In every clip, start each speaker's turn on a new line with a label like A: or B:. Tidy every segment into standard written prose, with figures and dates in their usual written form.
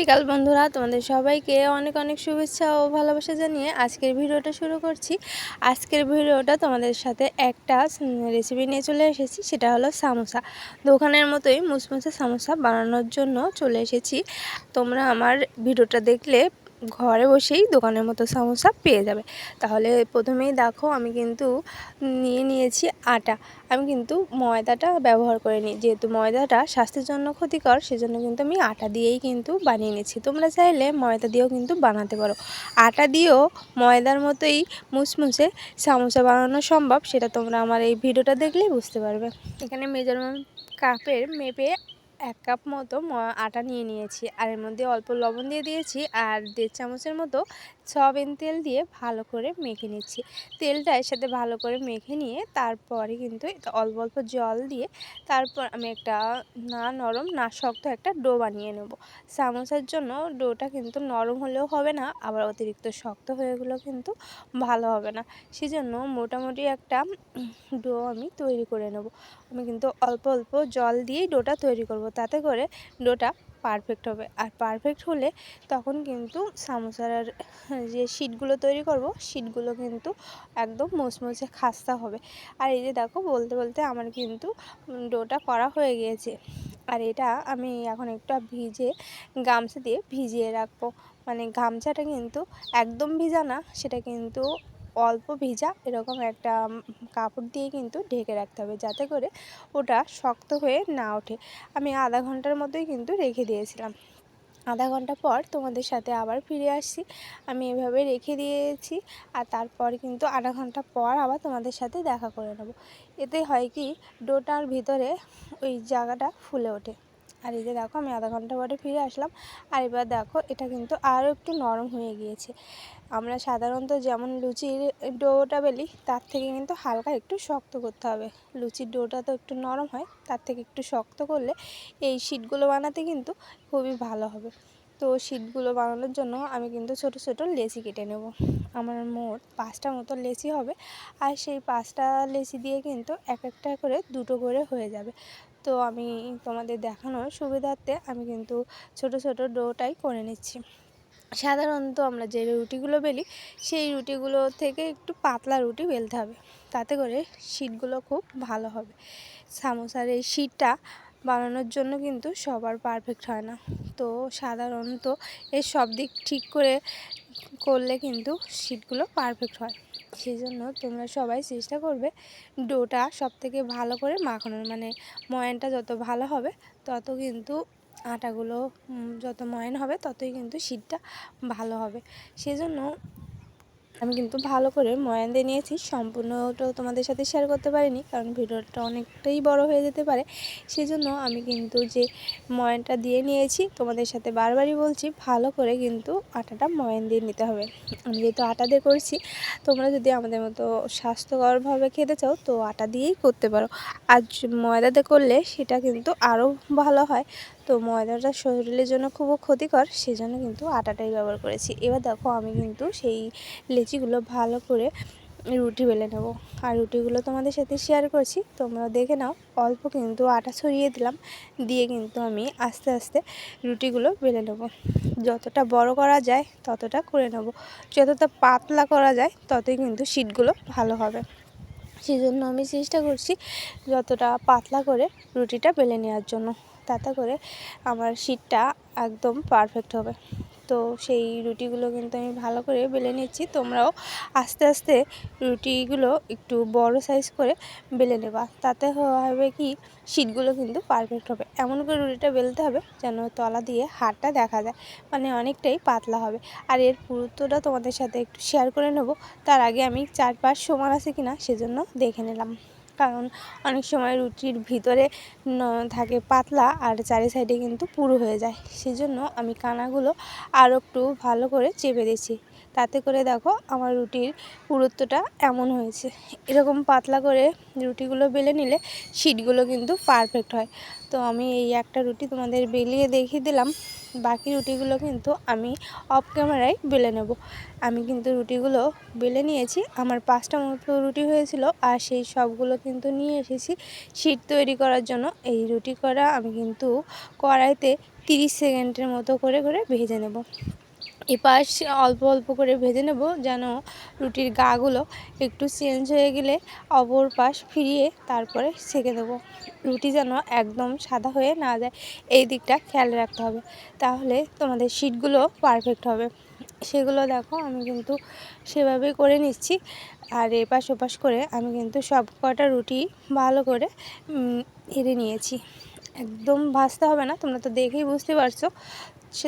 A: বিকাল বন্ধুরা, তোমাদের সবাইকে অনেক অনেক শুভেচ্ছা ও ভালোবাসা জানিয়ে আজকের ভিডিওটা শুরু করছি। আজকের ভিডিওটা তোমাদের সাথে একটা রেসিপি নিয়ে চলে এসেছি, সেটা হলো সামোসা। দোকানের মতোই মুচমুচে সামোসা বানানোর জন্য চলে এসেছি। তোমরা আমার ভিডিওটা দেখলে ঘরে বসেই দোকানের মতো সামোসা পেয়ে যাবে। তাহলে প্রথমেই দেখো, আমি কিন্তু নিয়েছি আটা। আমি কিন্তু ময়দাটা ব্যবহার করিনি, যেহেতু ময়দাটা স্বাস্থ্যের জন্য ক্ষতিকর, সেজন্য কিন্তু আমি আটা দিয়েই কিন্তু বানিয়ে নিচ্ছি। তোমরা চাইলে ময়দা দিয়েও কিন্তু বানাতে পারো। আটা দিয়েও ময়দার মতোই মুচমুচে সামোসা বানানো সম্ভব, সেটা তোমরা আমার এই ভিডিওটা দেখলেই বুঝতে পারবে। এখানে মেজারমেন্ট কাপের মেপে 1 কাপ মতো আটা নিয়েছি, আর এর মধ্যে অল্প লবণ দিয়ে দিয়েছি, আর 1.5 চামচের মতো সয়াবিন তেল দিয়ে ভালো করে মেখে নিচ্ছি। তেলটা এর সাথে ভালো করে মেখে নিয়ে তারপরে কিন্তু অল্প অল্প জল দিয়ে তারপর আমি একটা না নরম না শক্ত একটা ডো বানিয়ে নেব। সামোসার জন্য ডোটা কিন্তু নরম হলেও হবে না, আবার অতিরিক্ত শক্ত হয়ে গেলেও কিন্তু ভালো হবে না। সেজন্য মোটামুটি একটা ডো আমি তৈরি করে নেব। আমি কিন্তু অল্প অল্প জল দিয়েই ডোটা তৈরি করব, তাতে করে ডোটা পারফেক্ট হবে। আর পারফেক্ট হলে তখন কিন্তু সামোসার যে শিটগুলো তৈরি করব, শিটগুলো কিন্তু একদম মুচমুচে খাস্তা হবে। আর এই যে দেখো, বলতে বলতে আমার কিন্তু ডোটা করা হয়ে গিয়েছে। আর এটা আমি এখন একটা গামছা দিয়ে ভিজিয়ে রাখবো। মানে গামছাটা কিন্তু একদম ভিজা না, সেটা কিন্তু অল্প ভিজা, এরকম একটা কাপড় দিয়ে কিন্তু ঢেকে রাখতে হবে, যাতে করে ওটা শক্ত হয়ে না ওঠে। আমি আধা ঘন্টার মতোই কিন্তু রেখে দিয়েছিলাম। আধা ঘন্টা পর তোমাদের সাথে আবার ফিরে আসছি। আমি এভাবে রেখে দিয়েছি, আর তারপর কিন্তু আধা ঘন্টা পর আবার তোমাদের সাথে দেখা করে নেব। এতে হয় কি, ডোটার ভিতরে ওই জায়গাটা ফুলে ওঠে। আর এই যে দেখো, আমি আধা ঘন্টা পরে ফিরে আসলাম। আর এবার দেখো, এটা কিন্তু আরও একটু নরম হয়ে গিয়েছে। আমরা সাধারণত যেমন লুচির ডোটা বেলি, তার থেকে কিন্তু হালকা একটু শক্ত করতে হবে। লুচির ডোটা তো একটু নরম হয়, তার থেকে একটু শক্ত করলে এই শিটগুলো বানাতে কিন্তু খুবই ভালো হবে। তো শিটগুলো বানানোর জন্য আমি কিন্তু ছোট ছোট লেচি কেটে নেব। আমার মোট 5টা মতো লেচি হবে, আর সেই 5টা লেচি দিয়ে কিন্তু এক একটা করে 2টো করে হয়ে যাবে। তো আমি তোমাদের দেখানোর সুবিধার্থে আমি কিন্তু ছোট ছোট ডোটাই করে নিচ্ছি। সাধারণত আমরা যে রুটিগুলো বেলি, সেই রুটিগুলো থেকে একটু পাতলা রুটি বেলতে হবে, তাতে করে শিটগুলো খুব ভালো হবে। সামোসার এই শিটটা বানানোর জন্য কিন্তু সবার পারফেক্ট হয় না, তো সাধারণত এর সব দিক ঠিক করে করলে কিন্তু শিটগুলো পারফেক্ট হয়। সেই জন্য তোমরা সবাই চেষ্টা করবে ডোটা সবথেকে ভালো করে মাখানোর, মানে ময়ানটা যত ভালো হবে তত কিন্তু আটাগুলো যত ময়ান হবে ততই কিন্তু শিটটা ভালো হবে। সেজন্য আমি কিন্তু ভালো করে ময়ান দিয়ে নিয়েছি। সম্পূর্ণটাও তোমাদের সাথে শেয়ার করতে পারিনি, কারণ ভিডিওটা অনেকটাই বড় হয়ে যেতে পারে। সেজন্য আমি কিন্তু যে ময়ানটা দিয়ে নিয়েছি, তোমাদের সাথে বারবারই বলছি, ভালো করে কিন্তু আটাটা ময়ান দিয়ে নিতে হবে। আমি যেহেতু আটা দিয়ে করছি, তোমরা যদি আমাদের মতো স্বাস্থ্যকরভাবে খেতে চাও তো আটা দিয়েই করতে পারো। আর ময়দাতে করলে সেটা কিন্তু আরও ভালো হয়। তো ময়দাটা শরীরের জন্য খুব ক্ষতিকর, সেজন্য কিন্তু আটাটাই ব্যবহার করেছি। এবার দেখো, আমি কিন্তু সেই লেচিগুলো ভালো করে রুটি বেলে নেব। আর রুটিগুলো তোমাদের সাথে শেয়ার করছি, তোমরা দেখে নাও। অল্প কিন্তু আটা ছড়িয়ে দিলাম, দিয়ে কিন্তু আমি আস্তে আস্তে রুটিগুলো বেলে নেব। যতটা বড় করা যায় ততটা করে নেব, যতটা পাতলা করা যায় ততই কিন্তু শিটগুলো ভালো হবে। সেই জন্য আমি চেষ্টা করছি যতটা পাতলা করে রুটিটা বেলে নেওয়ার জন্য, তাতে করে আমার শিটটা একদম পারফেক্ট হবে। তো সেই রুটিগুলো কিন্তু আমি ভালো করে বেলে নিচ্ছি। তোমরাও আস্তে আস্তে রুটিগুলো একটু বড় সাইজ করে বেলে নেবা, তাতে হবে কি, শিটগুলো কিন্তু পারফেক্ট হবে। এমন করে রুটিটা বেলতে হবে যেন তলা দিয়ে হাড়টা দেখা যায়, মানে অনেকটাই পাতলা হবে। আর এর পুরুত্বটা তোমাদের সাথে একটু শেয়ার করে নেব। তার আগে আমি চারপাশ সমান আছে কিনা সেজন্য দেখে নিলাম, কারণ অনেক সময় রুটির ভিতরে থাকে পাতলা আর চারি সাইডে কিন্তু পুরু হয়ে যায়। সেজন্য আমি কানাগুলো আরও একটু ভালো করে চেপে দিচ্ছি, তাতে করে দেখো আমার রুটির পুরুত্বটা এমন হয়েছে। এরকম পাতলা করে রুটিগুলো বেলে নিলে শিটগুলো কিন্তু পারফেক্ট হয়। তো আমি এই একটা রুটি তোমাদের বেলিয়ে দেখিয়ে দিলাম। বাকি রুটিগুলো কিন্তু আমি অফ ক্যামেরায় বেলে নেব। আমি কিন্তু রুটিগুলো বেলে নিয়েছি, আমার 5টা মতো রুটি হয়েছিল, আর সেই সবগুলো কিন্তু নিয়ে এসেছি শীট তৈরি করার জন্য। এই রুটি করা আমি কিন্তু কড়াইতে 30 সেকেন্ডের মতো করে ভেজে নেব। এপাশ অল্প অল্প করে ভেজে নেব, যেন রুটির গাগুলো একটু চেঞ্জ হয়ে গেলে অপর পাশ ফিরিয়ে তারপরে সেঁকে দেবো। রুটি যেন একদম সাদা হয়ে না যায়, এই দিকটা খেয়াল রাখতে হবে, তাহলে তোমাদের শীটগুলো পারফেক্ট হবে। সেগুলো দেখো আমি কিন্তু সেভাবেই করে নিচ্ছি। আর এপাশ ওপাশ করে আমি কিন্তু সব কটা রুটি ভালো করে এড়ে নিয়েছি। একদম ভাজতে হবে না, তোমরা তো দেখেই বুঝতে পারছো।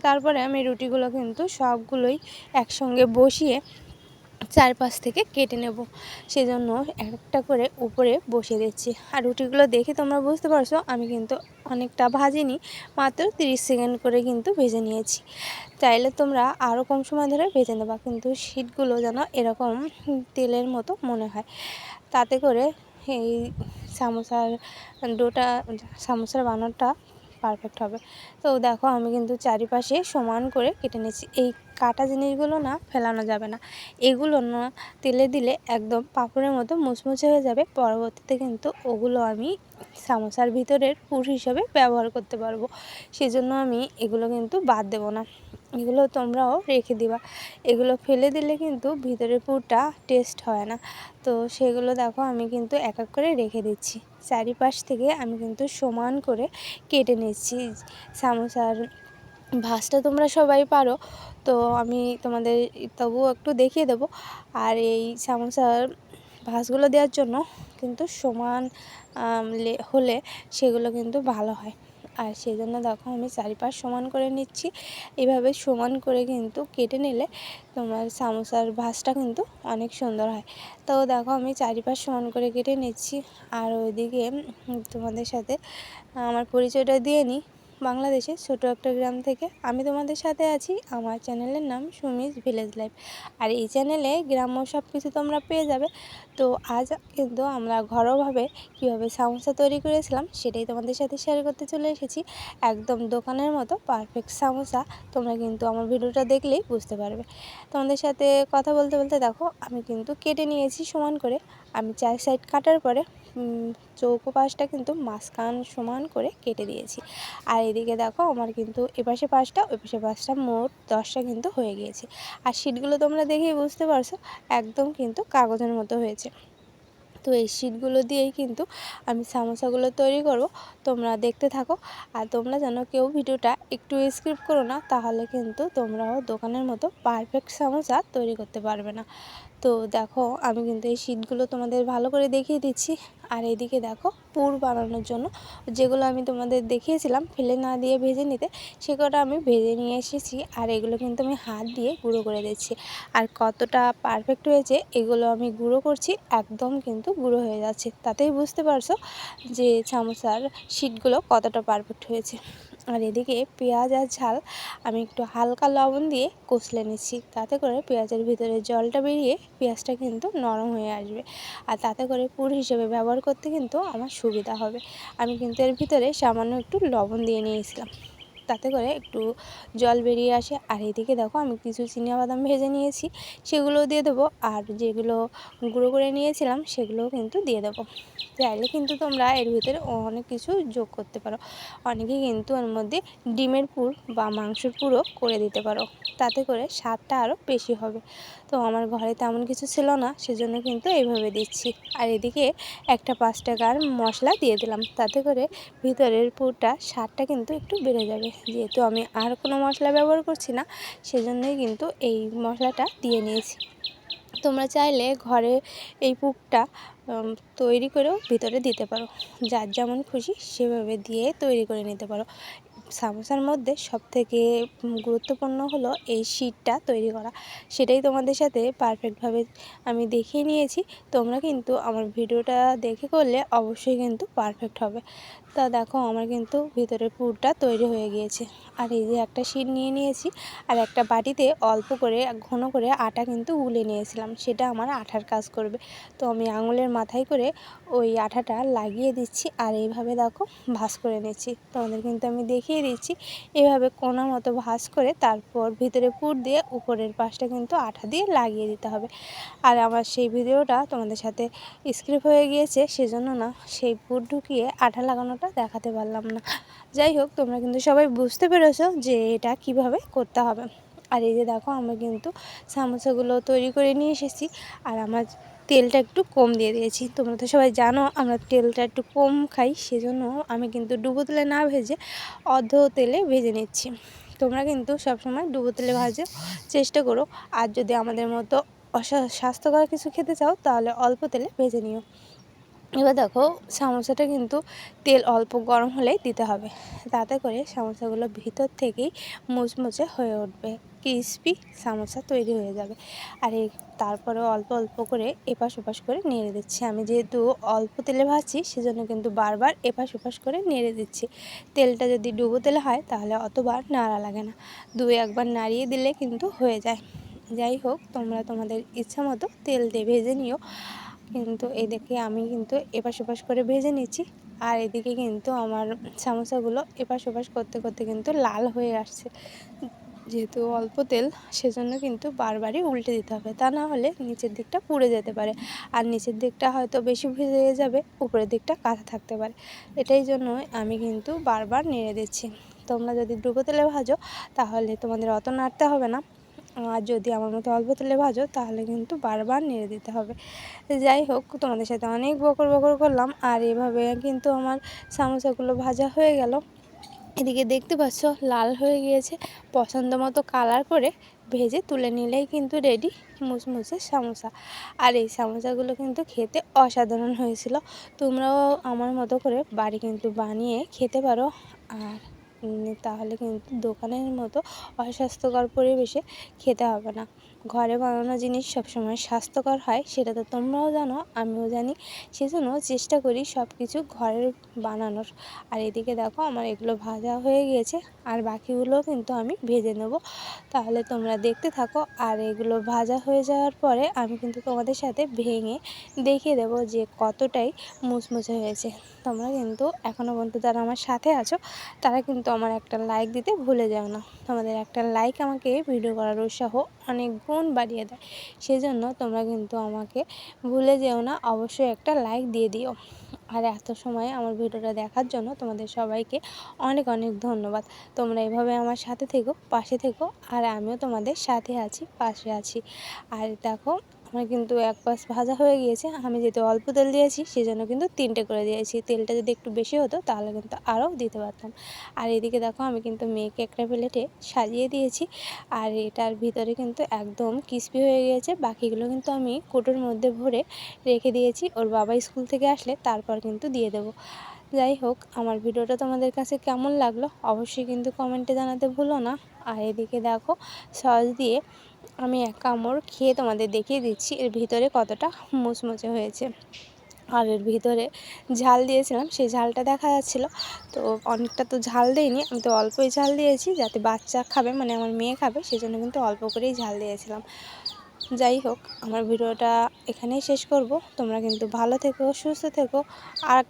A: তারপরে আমি রুটিগুলো কিন্তু সবগুলোই একসঙ্গে বসিয়ে চারপাশ থেকে কেটে নেব, সেজন্য একটা করে উপরে বসিয়ে দিচ্ছি। আর রুটিগুলো দেখে তোমরা বুঝতে পারছো আমি কিন্তু অনেকটা ভাজিনি, মাত্র 30 সেকেন্ড করে কিন্তু ভেজে নিয়েছি। চাইলে তোমরা আরও কম সময় ধরে ভেজে নেবা, কিন্তু শীটগুলো যেন এরকম তেলের মতো মনে হয়, তাতে করে এই সামোসার বানানোটা পারফেক্ট হবে। তো দেখো আমি কিন্তু চারিপাশে সমান করে কেটে নিচ্ছি। এই কাটা জিনিসগুলো না ফেলানো যাবে না, এগুলো না তেলে দিলে একদম পাঁপড়ের মতো মুচমুচে হয়ে যাবে। পরবর্তীতে কিন্তু ওগুলো আমি সামোসার ভিতরের পুর হিসেবে ব্যবহার করতে পারবো, সেজন্য আমি এগুলো কিন্তু বাদ দেবো না, এগুলো তোমরাও রেখে দিবা। এগুলো ফেলে দিলে কিন্তু ভিতরের পুরটা টেস্ট হয় না। তো সেগুলো দেখো আমি কিন্তু এক এক করে রেখে দিচ্ছি। চারিপাশ থেকে আমি কিন্তু সমান করে কেটে নিচ্ছি। সামোসার ভাজটা তোমরা সবাই পারো, তো আমি তোমাদের তবুও একটু দেখিয়ে দেবো। আর এই সামোসার ভাজগুলো দেওয়ার জন্য কিন্তু সমান হলে সেগুলো কিন্তু ভালো হয়। আর সেই জন্য দেখো আমি চারিপাশ সমান করে নিচ্ছি। এভাবে সমান করে কিন্তু কেটে নিলে তোমার সামোসার ভাজটা কিন্তু অনেক সুন্দর হয়। তো দেখো আমি চারিপাশ সমান করে কেটে নিচ্ছি। আর ওইদিকে তোমাদের সাথে আমার পরিচয়টা দিয়ে নিই। বাংলাদেশের ছোটো একটা গ্রাম থেকে আমি তোমাদের সাথে আছি। আমার চ্যানেলের নাম সুমিস ভিলেজ লাইফ, আর এই চ্যানেলে গ্রাম্য সব কিছু তোমরা পেয়ে যাবে। তো আজ কিন্তু আমরা ঘরোয়াভাবে কীভাবে সামোসা তৈরি করেছিলাম সেটাই তোমাদের সাথে শেয়ার করতে চলে এসেছি। একদম দোকানের মতো পারফেক্ট সামোসা তোমরা কিন্তু আমার ভিডিওটা দেখলেই বুঝতে পারবে। তোমাদের সাথে কথা বলতে বলতে দেখো আমি কিন্তু কেটে নিয়েছি সমান করে। আমি 4 সাইড কাটার পরে চৌকো পাশটা কিন্তু মাঝখান সমান করে কেটে দিয়েছি। আর এদিকে দেখো আমার কিন্তু এপাশে 5টা ওই পাশে 5টা, মোট 10টা কিন্তু হয়ে গিয়েছে। আর শীটগুলো তোমরা দেখেই বুঝতে পারছো একদম কিন্তু কাগজের মতো হয়েছে। তো এই শীটগুলো দিয়েই কিন্তু আমি সামোসাগুলো তৈরি করব, তোমরা দেখতে থাকো। আর তোমরা যেন কেউ ভিডিওটা একটু স্কিপ করো না, তাহলে কিন্তু তোমরাও দোকানের মতো পারফেক্ট সামোসা তৈরি করতে পারবে না। তো দেখো আমি কিন্তু এই শীটগুলো তোমাদের ভালো করে দেখিয়ে দিচ্ছি। আর এদিকে দেখো পুর বানানোর জন্য যেগুলো আমি তোমাদের দেখিয়েছিলাম ফেলে না দিয়ে ভেজে নিতে, সেগুলো আমি ভেজে নিয়ে এসেছি। আর এগুলো কিন্তু আমি হাত দিয়ে গুঁড়ো করে দিচ্ছি। আর কতটা পারফেক্ট হয়েছে এগুলো আমি গুঁড়ো করছি, একদম কিন্তু গুঁড়ো হয়ে যাচ্ছে, তাতেই বুঝতে পারছো যে সামোসার শীটগুলো কতটা পারফেক্ট হয়েছে। আর এদিকে পেঁয়াজ আর ঝাল আমি একটু হালকা লবণ দিয়ে কষলে নিচ্ছি, তাতে করে পেঁয়াজের ভিতরে জলটা বেরিয়ে পেঁয়াজটা কিন্তু নরম হয়ে আসবে। আর তাতে করে পুর হিসেবে ব্যবহার করতে কিন্তু আমার সুবিধা হবে। আমি কিন্তু এর ভিতরে সামান্য একটু লবণ দিয়ে নিয়েছিলাম, তাতে করে একটু জল বেরিয়ে আসে। আর এদিকে দেখো আমি কিছু চিনাবাদাম ভেজে নিয়েছি, সেগুলোও দিয়ে দেবো। আর যেগুলো গুঁড়ো করে নিয়েছিলাম সেগুলোও কিন্তু দিয়ে দেবো। চাইলে কিন্তু তোমরা এর ভিতরে অনেক কিছু যোগ করতে পারো, অনেকেই কিন্তু এর মধ্যে ডিমের পুর বা মাংসের পুরও করে দিতে পারো, তাতে করে স্বাদটা আরও বেশি হবে। তো আমার ঘরে তেমন কিছু ছিল না, সেজন্য কিন্তু এইভাবে দিচ্ছি। আর এদিকে একটা 5 টাকার মশলা দিয়ে দিলাম, তাতে করে ভিতরের পুরটা স্বাদটা কিন্তু একটু বেড়ে যাবে। যেহেতু আমি আর কোনো মশলা ব্যবহার করছি না, সেজন্যই কিন্তু এই মশলাটা দিয়ে নিয়েছি। তোমরা চাইলে ঘরে এই পুরটা তৈরি করেও ভিতরে দিতে পারো, যার যেমন খুশি সেভাবে দিয়ে তৈরি করে নিতে পারো। সামোসার মধ্যে সবথেকে গুরুত্বপূর্ণ হলো এই শীটটা তৈরি করা, সেটাই তোমাদের সাথে পারফেক্টভাবে আমি দেখিয়ে নিয়েছি। তোমরা কিন্তু আমার ভিডিওটা দেখে করলে অবশ্যই কিন্তু পারফেক্ট হবে। তা দেখো আমার কিন্তু ভিতরের পুরটা তৈরি হয়ে গিয়েছে। আর এই যে একটা শীট নিয়ে নিয়েছি, আর একটা বাটিতে অল্প করে ঘন করে আটা কিন্তু গুলে নিয়েছিলাম, সেটা আমার আঠার কাজ করবে। তো আমি আঙুলের মাথায় করে ওই আঠাটা লাগিয়ে দিচ্ছি, আর এইভাবে দেখো ভাঁজ করে নিচ্ছি। তোমাদের কিন্তু আমি দেখিয়ে দেখিয়ে দিচ্ছি। এভাবে কোনা মতো ভাঁজ করে তারপর ভিতরে পুর দিয়ে উপরের পাশটা কিন্তু আঠা দিয়ে লাগিয়ে দিতে হবে। আর আমার সেই ভিডিওটা তোমাদের সাথে স্কিপ হয়ে গিয়েছে, সেজন্য না সেই পুর ঢুকিয়ে আঠা লাগানোটা দেখাতে পারলাম না। যাই হোক, তোমরা কিন্তু সবাই বুঝতে পেরেছো যে এটা কিভাবে করতে হবে। আর এই যে দেখো, আমরা কিন্তু সামোসাগুলো তৈরি করে নিয়ে এসেছি। আর আমার তেলটা একটু কম দিয়ে দিয়েছি। তোমরা তো সবাই জানো আমরা তেলটা একটু কম খাই, সেজন্য আমি কিন্তু ডুবো তেলে না ভেজে অর্ধ তেলে ভেজে নিচ্ছি। তোমরা কিন্তু সবসময় ডুবো তেলে ভাজার চেষ্টা করো। আর যদি আমাদের মতো স্বাস্থ্যকর কিছু খেতে চাও তাহলে অল্প তেলে ভেজে নিও। এবার দেখো, সামোসাটা কিন্তু তেল অল্প গরম হলেই দিতে হবে, তাতে করে সামোসাগুলো ভিতর থেকেই মুচমুচে হয়ে উঠবে, ক্রিসপি সামোসা তৈরি হয়ে যাবে। আর তারপরে অল্প অল্প করে এপাশ ওপাশ করে নেড়ে দিচ্ছি। আমি যেহেতু অল্প তেলে ভাজছি সেজন্য কিন্তু বারবার এপাশ ওপাশ করে নেড়ে দিচ্ছি। তেলটা যদি ডুবো তেলে হয় তাহলে অতবার নাড়া লাগে না, 2-1বার নাড়িয়ে দিলে কিন্তু হয়ে যায়। যাই হোক, তোমরা তোমাদের ইচ্ছা মতো তেল দিয়ে ভেজে নিও। কিন্তু এদিকে আমি কিন্তু এপাশ ওপাশ করে ভেজে নিচ্ছি। আর এদিকে কিন্তু আমার সামোসাগুলো এপাশ ওপাশ করতে করতে কিন্তু লাল হয়ে আসছে। যেহেতু অল্প তেল, সেজন্য কিন্তু বারবারই উল্টে দিতে হবে, তা না হলে নিচের দিকটা পুড়ে যেতে পারে। আর নিচের দিকটা হয়তো বেশি ভেজে যাবে, উপরের দিকটা কাঁচা থাকতে পারে। এটাই জন্যই আমি কিন্তু বারবার নেড়ে দিচ্ছি। তোমরা যদি ডুবো তেলে ভাজো তাহলে তোমাদের অত নাড়তে হবে না। আর যদি আমার মতো অল্প তেলে ভাজো তাহলে কিন্তু বারবার নেড়ে দিতে হবে। যাই হোক, তোমাদের সাথে অনেক বকর বকর করলাম। আর এভাবে কিন্তু আমার সামোসাগুলো ভাজা হয়ে গেল। এদিকে দেখতে পাচ্ছ লাল হয়ে গিয়েছে। পছন্দ মতো কালার করে ভেজে তুলে নিলেই কিন্তু রেডি মুচমুচে সামোসা। আর এই সামোসাগুলো কিন্তু খেতে অসাধারণ হয়েছিল। তোমরাও আমার মতো করে বাড়ি কিন্তু বানিয়ে খেতে পারো। আর তাহলে কিন্তু দোকানের মতো অস্বাস্থ্যকর পরিবেশে খেতে হবে না। ঘরে বানানো জিনিস সবসময় স্বাস্থ্যকর হয়, সেটা তো তোমরাও জানো, আমিও জানি। সেজন্য চেষ্টা করি সব কিছু ঘরের বানানোর। আর এদিকে দেখো, আমার এগুলো ভাজা হয়ে গিয়েছে আর বাকিগুলোও কিন্তু আমি ভেজে নেব। তাহলে তোমরা দেখতে থাকো। আর এগুলো ভাজা হয়ে যাওয়ার পরে আমি কিন্তু তোমাদের সাথে ভেঙে দেখিয়ে দেবো যে কতটাই মুচমুচে হয়েছে। তোমরা কিন্তু এখনও পর্যন্ত যারা আমার সাথে আছো তারা কিন্তু আমার একটা লাইক দিতে ভুলে যাও না। তোমাদের একটা লাইক আমাকে ভিডিও করার উৎসাহ অনেক গুণ বাড়িয়ে দেয়। সেজন্য তোমরা কিন্তু আমাকে ভুলে যেও না, অবশ্যই একটা লাইক দিয়ে দিও। আর এত সময় আমার ভিডিওটা দেখার জন্য তোমাদের সবাইকে অনেক অনেক ধন্যবাদ। তোমরা এভাবে আমার সাথে থেকো, পাশে থেকো। আর আমিও তোমাদের সাথে আছি, পাশে আছি। আর দেখো, আমার কিন্তু এক পাশ ভাজা হয়ে গিয়েছে। আমি যেহেতু অল্প তেল দিয়েছি সেজন্য কিন্তু 3টে করে দিয়েছি। তেলটা যদি একটু বেশি হতো তাহলে কিন্তু আরও দিতে পারতাম। আর এদিকে দেখো, আমি কিন্তু মেয়েকে একটা প্লেটে সাজিয়ে দিয়েছি। আর এটার ভিতরে কিন্তু একদম ক্রিসপি হয়ে গিয়েছে। বাকিগুলো কিন্তু আমি কৌটোর মধ্যে ভরে রেখে দিয়েছি, ওর বাবা স্কুল থেকে আসলে তারপর কিন্তু দিয়ে দেবো। যাই হোক, আমার ভিডিওটা তোমাদের কাছে কেমন লাগলো অবশ্যই কিন্তু কমেন্টে জানাতে ভুলো না। আর এদিকে দেখো, সস দিয়ে আমি এক কামড় খেয়ে তোমাদের দেখিয়ে দিচ্ছি এর ভিতরে কতটা মুচমুচে হয়েছে। আর এর ভিতরে ঝাল দিয়েছিলাম, সেই ঝালটা দেখা যাচ্ছিলো। তো অনেকটা তো ঝাল দিইনি, আমি তো অল্পই ঝাল দিয়েছি, যাতে বাচ্চা খাবে, মানে আমার মেয়ে খাবে, সেজন্য কিন্তু অল্প করেই ঝাল দিয়েছিলাম। যাই হোক, আমার ভিডিওটা এখানেই শেষ করব। তোমরা কিন্তু ভালো থেকো, সুস্থ থেকো। আর